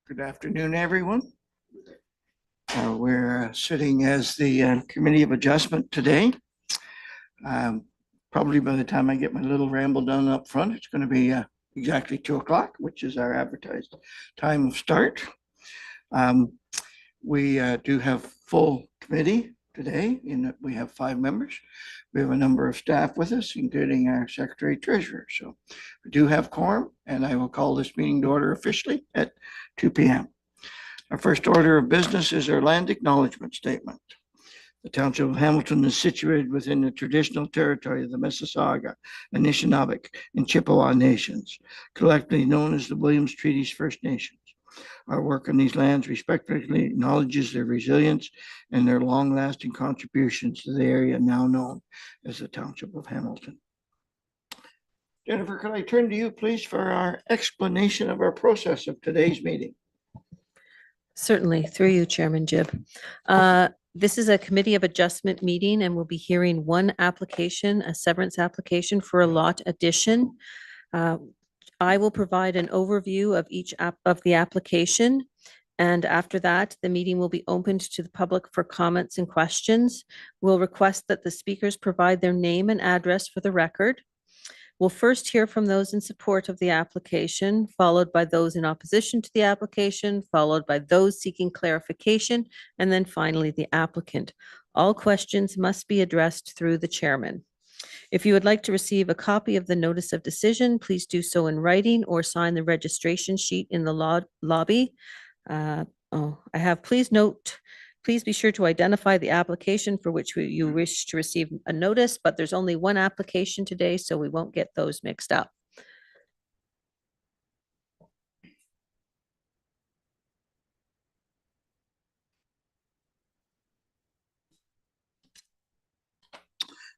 Good afternoon, everyone. We're sitting as the Committee of Adjustment today. Probably by the time I get my little ramble done up front, it's going to be exactly 2 o'clock, which is our advertised time of start. We do have full committee today in that we have 5 members. We have a number of staff with us, including our secretary treasurer. So we do have quorum, and I will call this meeting to order officially at 2 p.m. Our first order of business is our land acknowledgement statement. The Township of Hamilton is situated within the traditional territory of the Mississauga, Anishinaabeg, and Chippewa nations, collectively known as the Williams Treaties First Nations. Our work on these lands respectfully acknowledges their resilience and their long-lasting contributions to the area now known as the Township of Hamilton. Jennifer, could I turn to you, please, for our explanation of our process of today's meeting? Certainly, through you, Chairman Jib. This is a Committee of Adjustment meeting, and we'll be hearing one application, a severance application for a lot addition. I will provide an overview of each of the application, and after that, the meeting will be opened to the public for comments and questions. We'll request that the speakers provide their name and address for the record. We'll first hear from those in support of the application, followed by those in opposition to the application, followed by those seeking clarification, and then finally the applicant. All questions must be addressed through the chairman. If you would like to receive a copy of the notice of decision, please do so in writing or sign the registration sheet in the lobby. Please be sure to identify the application for which you wish to receive a notice, but there's only one application today, so we won't get those mixed up.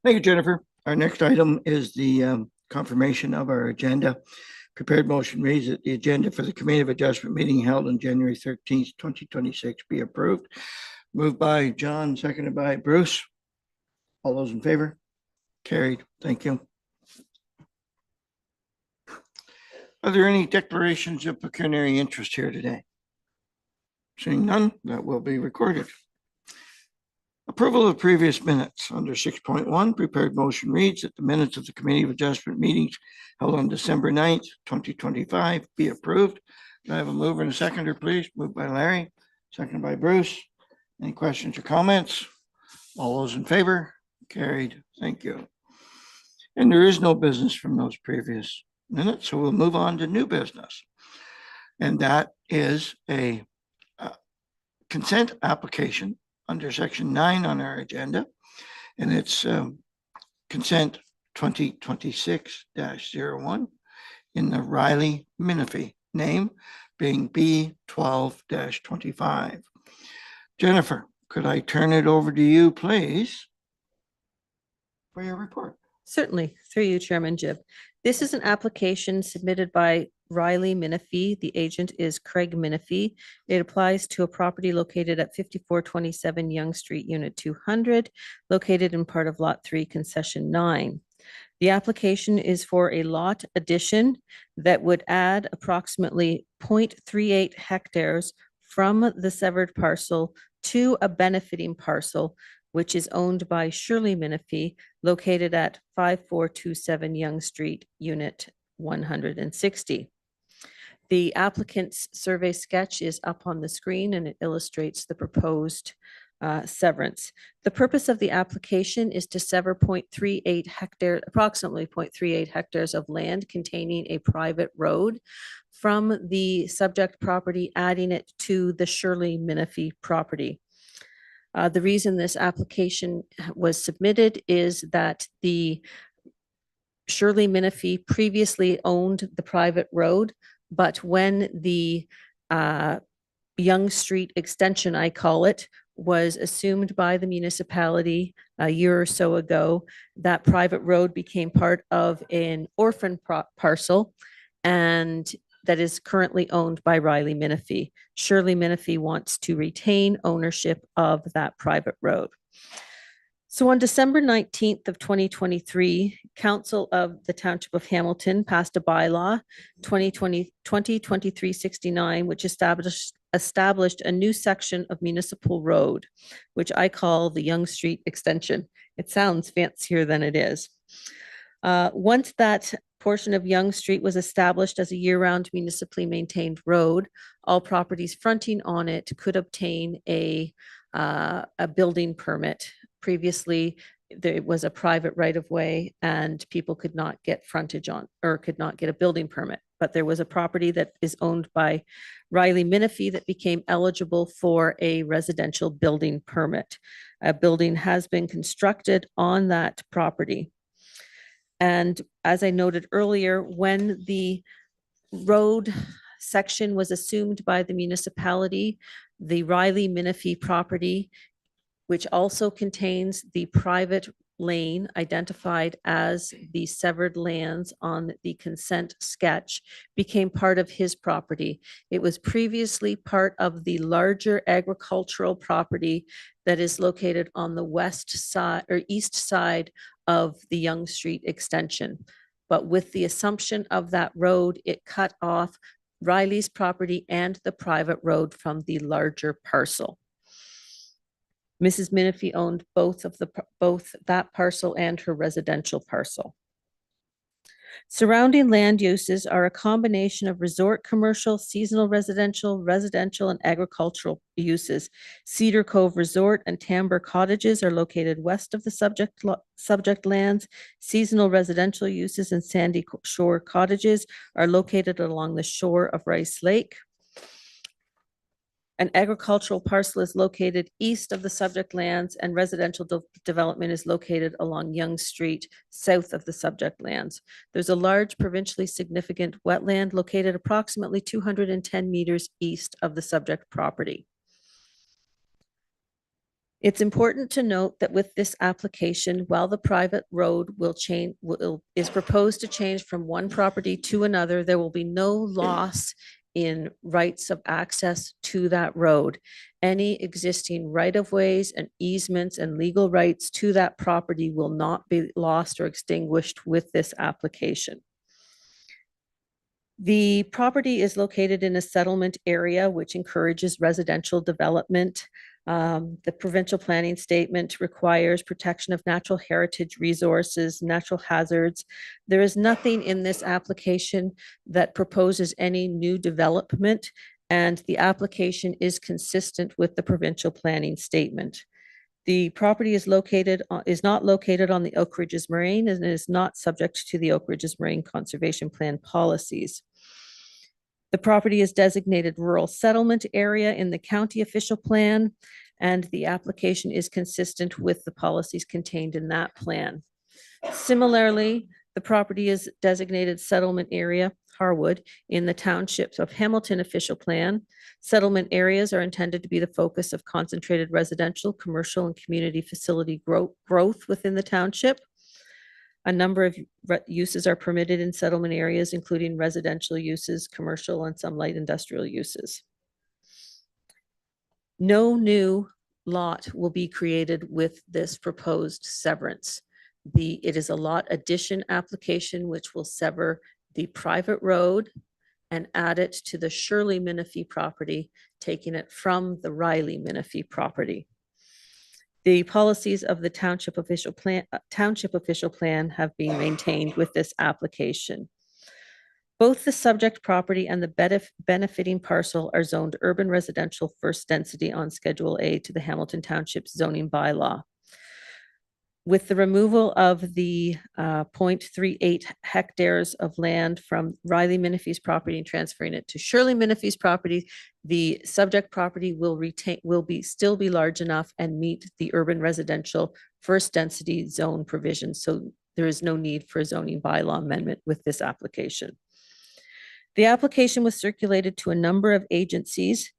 Thank you, Jennifer. Our next item is the confirmation of our agenda. Prepared motion reads that the agenda for the Committee of Adjustment meeting held on January 13th, 2026 be approved. Moved by John, seconded by Bruce. All those in favor? Carried. Thank you. Are there any declarations of pecuniary interest here today? Seeing none, that will be recorded. Approval of previous minutes. Under 6.1, prepared motion reads that the minutes of the Committee of Adjustment meetings held on December 9th, 2025 be approved. Do I have a mover and a seconder, please? Moved by Larry, seconded by Bruce. Any questions or comments? All those in favor? Carried. Thank you. And there is no business from those previous minutes, so we'll move on to new business. And that is a consent application under section 9 on our agenda, and it's consent 2026-01 in the Riley Minifee name being B12-25. Jennifer, could I turn it over to you, please, for your report? Certainly, through you, Chairman Jib. This is an application submitted by Riley Minifee. The agent is Craig Minifee. It applies to a property located at 5427 Yonge Street, Unit 200, located in part of Lot 3, Concession 9. The application is for a lot addition that would add approximately 0.38 hectares from the severed parcel to a benefiting parcel, which is owned by Shirley Minifee, located at 5427 Yonge Street, Unit 160. The applicant's survey sketch is up on the screen, and it illustrates the proposed severance. The purpose of the application is to sever approximately 0.38 hectares of land containing a private road from the subject property, adding it to the Shirley Minifee property. The reason this application was submitted is that the Shirley Minifee previously owned the private road, but when the Yonge Street extension, I call it, was assumed by the municipality a year or so ago, that private road became part of an orphan parcel, and that is currently owned by Riley Minifee. Shirley Minifee wants to retain ownership of that private road. So on December 19th of 2023, Council of the Township of Hamilton passed a bylaw 2023-69, which established a new section of municipal road, which I call the Yonge Street Extension. It sounds fancier than it is. Once that portion of Yonge Street was established as a year-round municipally maintained road, all properties fronting on it could obtain a building permit. Previously, there was a private right-of-way and people could not get frontage on, or could not get a building permit. But there was a property that is owned by Riley Minifee that became eligible for a residential building permit. A building has been constructed on that property. And as I noted earlier, when the road section was assumed by the municipality, the Riley Minifee property, which also contains the private lane identified as the severed lands on the consent sketch, became part of his property. It was previously part of the larger agricultural property that is located on the west side or east side of the Yonge Street extension. But with the assumption of that road, it cut off Riley's property and the private road from the larger parcel. Mrs. Minifee owned both that parcel and her residential parcel. Surrounding land uses are a combination of resort, commercial, seasonal residential, and agricultural uses. Cedar Cove Resort and Tamber Cottages are located west of the subject lands. Seasonal residential uses and Sandy Shore Cottages are located along the shore of Rice Lake. An agricultural parcel is located east of the subject lands, and residential development is located along Yonge Street, south of the subject lands. There's a large provincially significant wetland located approximately 210 meters east of the subject property. It's important to note that with this application, while the private road is proposed to change from one property to another, there will be no loss in rights of access to that road. Any existing right-of-ways and easements and legal rights to that property will not be lost or extinguished with this application. The property is located in a settlement area which encourages residential development. The provincial planning statement requires protection of natural heritage resources, natural hazards. There is nothing in this application that proposes any new development, and the application is consistent with the provincial planning statement. The property is not located on the Oak Ridges Moraine and is not subject to the Oak Ridges Moraine Conservation Plan policies. The property is designated rural settlement area in the county official plan, and the application is consistent with the policies contained in that plan. Similarly, the property is designated settlement area, Harwood, in the townships of Hamilton official plan. Settlement areas are intended to be the focus of concentrated residential, commercial, and community facility growth within the township. A number of uses are permitted in settlement areas, including residential uses, commercial, and some light industrial uses. No new lot will be created with this proposed severance. It is a lot addition application which will sever the private road and add it to the Shirley Minifee property, taking it from the Riley Minifee property. The policies of the township official plan have been maintained with this application. Both the subject property and the benefiting parcel are zoned urban residential first density on Schedule A to the Hamilton Township zoning bylaw. With the removal of the 0.38 hectares of land from Riley Minifee's property and transferring it to Shirley Minifee's property, the subject property will still be large enough and meet the urban residential first density zone provision. So there is no need for a zoning bylaw amendment with this application. The application was circulated to a number of agencies.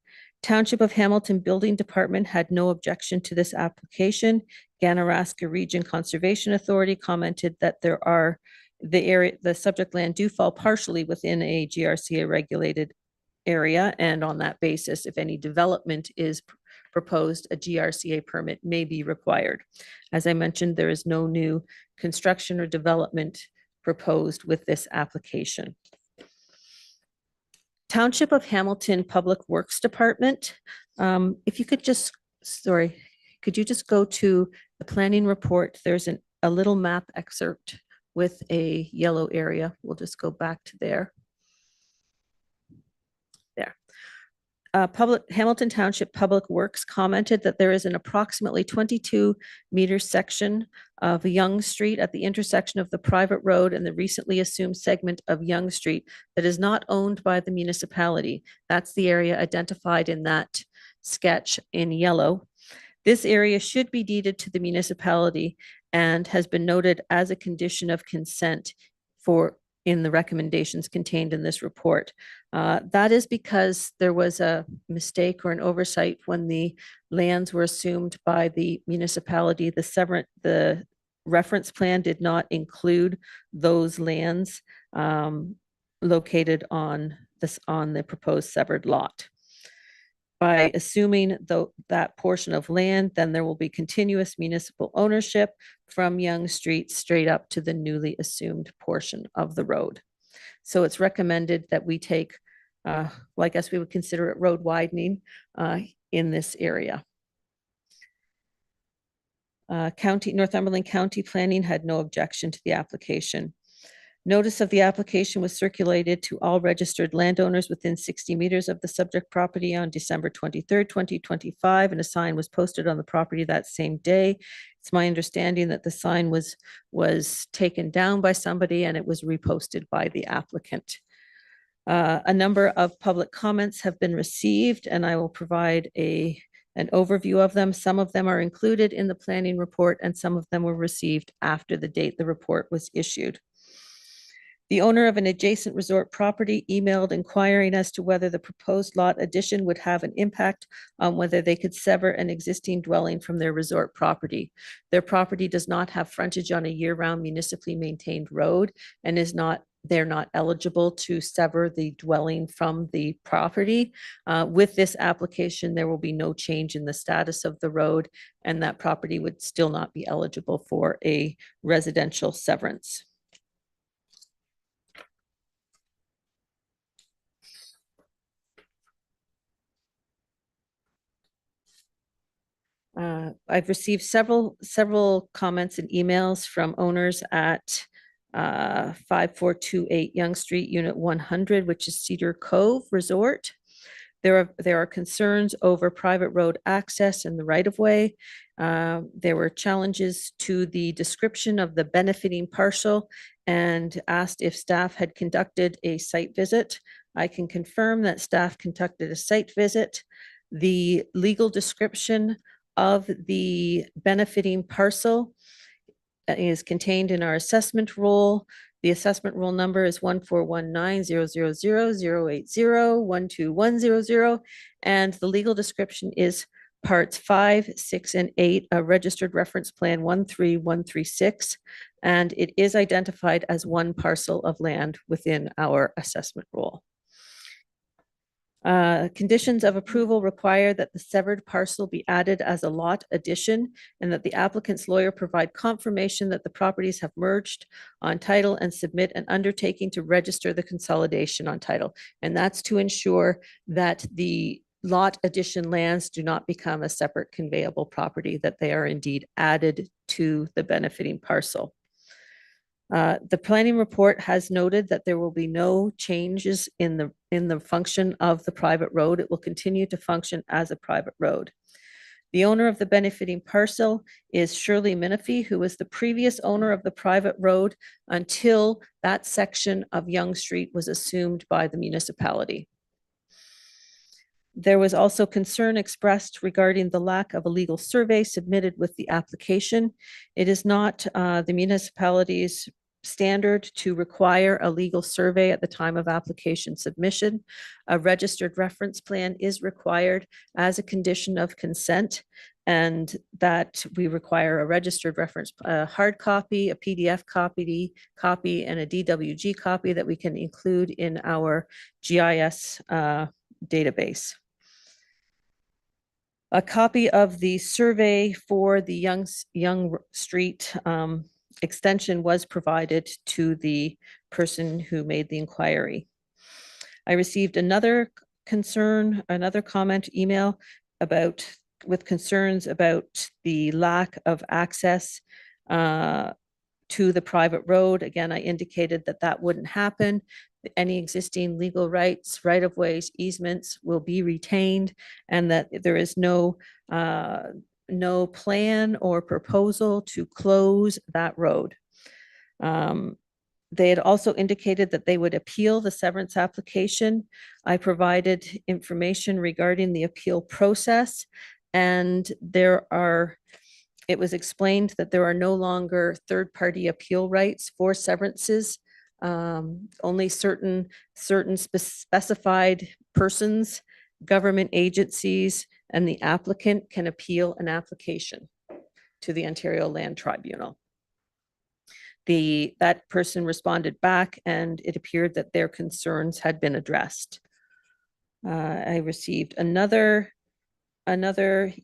Township of Hamilton Building Department had no objection to this application. Ganaraska Region Conservation Authority commented that the subject land do fall partially within a GRCA regulated area, and on that basis, if any development is proposed, a GRCA permit may be required. As I mentioned, there is no new construction or development proposed with this application. Township of Hamilton Public Works Department, if you could just, sorry, could you just go to the planning report? There's a little map excerpt with a yellow area. We'll just go back to there. There. Hamilton Township Public Works commented that there is an approximately 22-meter section of Young Street at the intersection of the private road and the recently assumed segment of Young Street that is not owned by the municipality. That's the area identified in that sketch in yellow. This area should be deeded to the municipality and has been noted as a condition of consent in the recommendations contained in this report. That is because there was a mistake or an oversight when the lands were assumed by the municipality. The reference plan did not include those lands located on the proposed severed lot. By assuming that portion of land, then there will be continuous municipal ownership from Young Street straight up to the newly assumed portion of the road. So it's recommended that we take, well, I guess we would consider it road widening in this area. Northumberland County Planning had no objection to the application. Notice of the application was circulated to all registered landowners within 60 meters of the subject property on December 23rd, 2025, and a sign was posted on the property that same day. It's my understanding that the sign was taken down by somebody and it was reposted by the applicant. A number of public comments have been received, and I will provide an overview of them. Some of them are included in the planning report, and some of them were received after the date the report was issued. The owner of an adjacent resort property emailed inquiring as to whether the proposed lot addition would have an impact on whether they could sever an existing dwelling from their resort property. Their property does not have frontage on a year-round municipally maintained road and they're not eligible to sever the dwelling from the property. With this application, there will be no change in the status of the road, and that property would still not be eligible for a residential severance. I've received several comments and emails from owners at 5428 Young Street, Unit 100, which is Cedar Cove Resort. There are concerns over private road access and the right-of-way. There were challenges to the description of the benefiting parcel and asked if staff had conducted a site visit. I can confirm that staff conducted a site visit. The legal description of the benefiting parcel is contained in our assessment roll. The assessment roll number is 141900080121100, and the legal description is parts 5, 6, and 8, a registered reference plan 13136, and it is identified as one parcel of land within our assessment roll. Conditions of approval require that the severed parcel be added as a lot addition and that the applicant's lawyer provide confirmation that the properties have merged on title and submit an undertaking to register the consolidation on title. And that's to ensure that the lot addition lands do not become a separate conveyable property, that they are indeed added to the benefiting parcel. The planning report has noted that there will be no changes in the function of the private road. It will continue to function as a private road. The owner of the benefiting parcel is Shirley Minifee, who was the previous owner of the private road until that section of Young Street was assumed by the municipality. There was also concern expressed regarding the lack of a legal survey submitted with the application. It is not the municipality's standard to require a legal survey at the time of application submission. A registered reference plan is required as a condition of consent, and that we require a registered reference, a hard copy, a PDF copy, and a DWG copy that we can include in our GIS database. A copy of the survey for the Young Street extension was provided to the person who made the inquiry. I received another comment email with concerns about the lack of access to the private road. Again, I indicated that that wouldn't happen. Any existing legal rights, right-of-ways, easements will be retained, and that there is no plan or proposal to close that road. They had also indicated that they would appeal the severance application. I provided information regarding the appeal process, and it was explained that there are no longer third-party appeal rights for severances. Only certain specified persons, government agencies, and the applicant can appeal an application to the Ontario Land Tribunal. That person responded back, and it appeared that their concerns had been addressed. I received another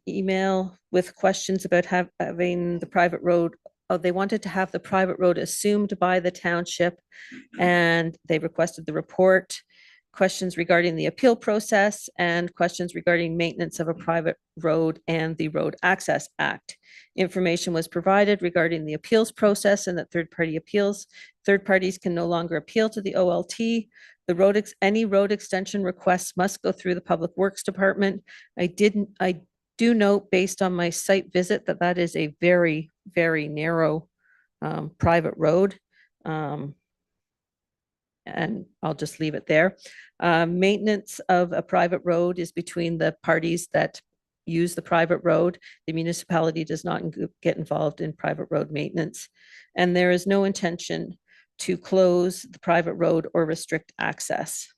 email with questions about having the private road. They wanted to have the private road assumed by the township, and they requested the report, questions regarding the appeal process, and questions regarding maintenance of a private road and the Road Access Act. Information was provided regarding the appeals process and that third parties can no longer appeal to the OLT. Any road extension requests must go through the Public Works Department. I do note, based on my site visit, that is a very, very narrow private road. And I'll just leave it there. Maintenance of a private road is between the parties that use the private road. The municipality does not get involved in private road maintenance. And there is no intention to close the private road or restrict access.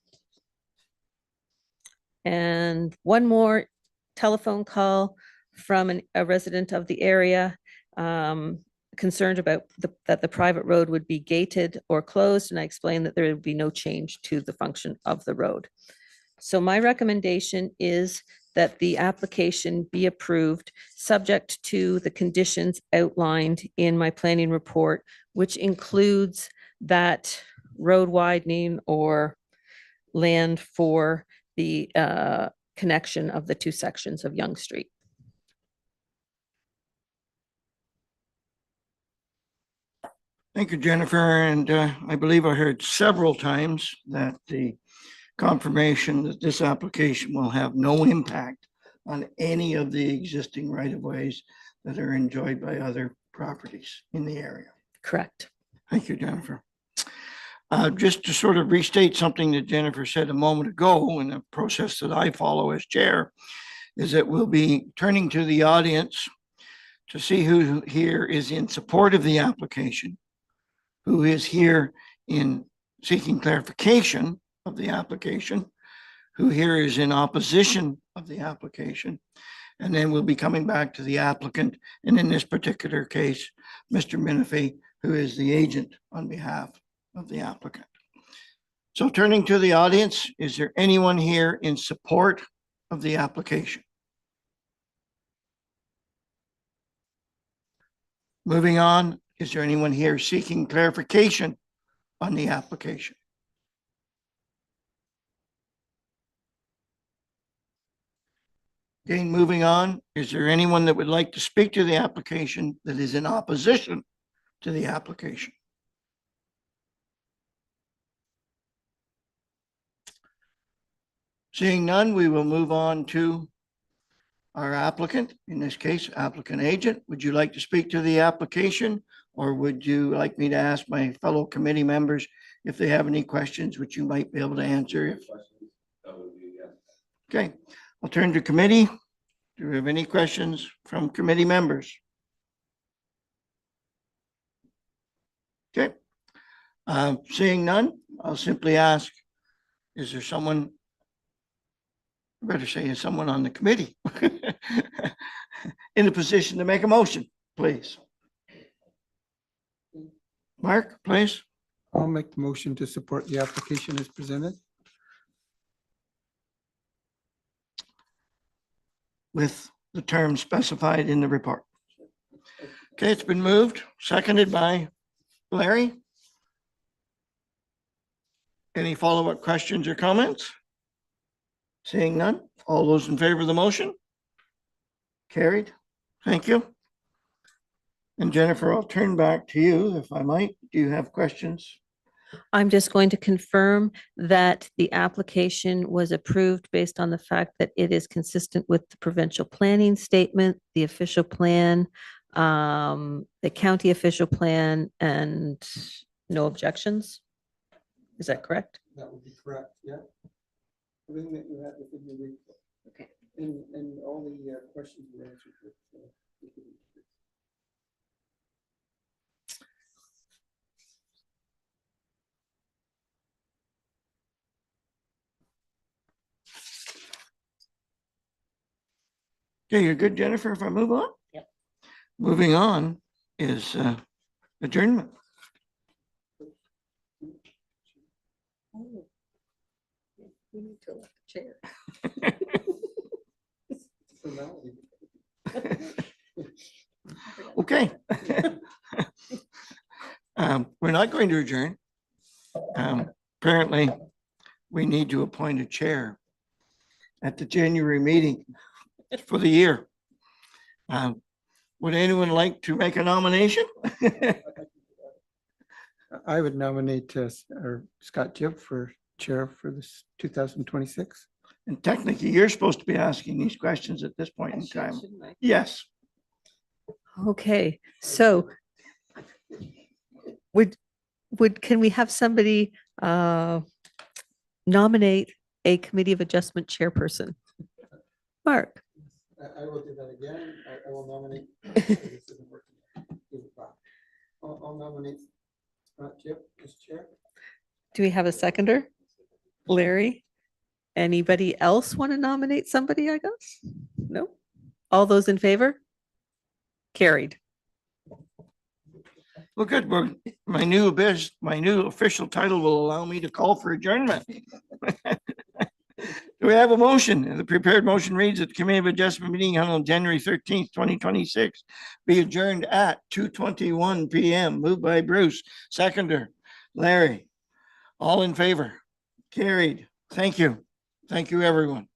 And one more telephone call from a resident of the area, concerned about that the private road would be gated or closed, and I explained that there would be no change to the function of the road. So my recommendation is that the application be approved, subject to the conditions outlined in my planning report, which includes that road widening or land for the connection of the two sections of Young Street. Thank you, Jennifer. And I believe I heard several times that the confirmation that this application will have no impact on any of the existing right-of-ways that are enjoyed by other properties in the area. Correct. Thank you, Jennifer. Just to sort of restate something that Jennifer said a moment ago, in the process that I follow as chair, is that we'll be turning to the audience to see who here is in support of the application, who is here in seeking clarification of the application, who here is in opposition of the application, and then we'll be coming back to the applicant, and in this particular case, Mr. Menifee, who is the agent on behalf of the applicant. So turning to the audience, is there anyone here in support of the application? Moving on, is there anyone here seeking clarification on the application? Again, moving on, is there anyone that would like to speak to the application that is in opposition to the application? Seeing none, we will move on to our applicant, in this case, applicant agent. Would you like to speak to the application, or would you like me to ask my fellow committee members if they have any questions which you might be able to answer? Okay, I'll turn to committee. Do we have any questions from committee members? Okay, seeing none, I'll simply ask, is there someone, I better say, is someone on the committee in a position to make a motion, please? Mark, please. I'll make the motion to support the application as presented. With the term specified in the report. Okay, it's been moved, seconded by Larry. Any follow-up questions or comments? Seeing none, all those in favor of the motion? Carried. Thank you. And Jennifer, I'll turn back to you if I might. Do you have questions? I'm just going to confirm that the application was approved based on the fact that it is consistent with the provincial planning statement, the official plan, the county official plan, and no objections? Is that correct? That would be correct, yeah. Everything that you had within your report. Okay. And all the questions were answered. Okay, you're good, Jennifer, if I move on? Yep. Moving on is adjournment. We need to elect a chair. Okay. We're not going to adjourn. Apparently, we need to appoint a chair at the January meeting for the year. Would anyone like to make a nomination? I would nominate Scott Jibb for chair for this 2026. And technically, you're supposed to be asking these questions at this point in time. Yes. Okay, so can we have somebody nominate a committee of adjustment chairperson? Mark, I will do that again. I will nominate. I'll nominate Scott Jibb as chair. do we have a seconder? Larry? Anybody else want to nominate somebody, I guess? No? All those in favor? Carried. Well, good. Well, my new official title will allow me to call for adjournment. Do we have a motion? The prepared motion reads that the Committee of Adjustment meeting held on January 13th, 2026 be adjourned at 2:21 p.m. Moved by Bruce, seconder Larry. All in favor? Carried. Thank you. Thank you, everyone.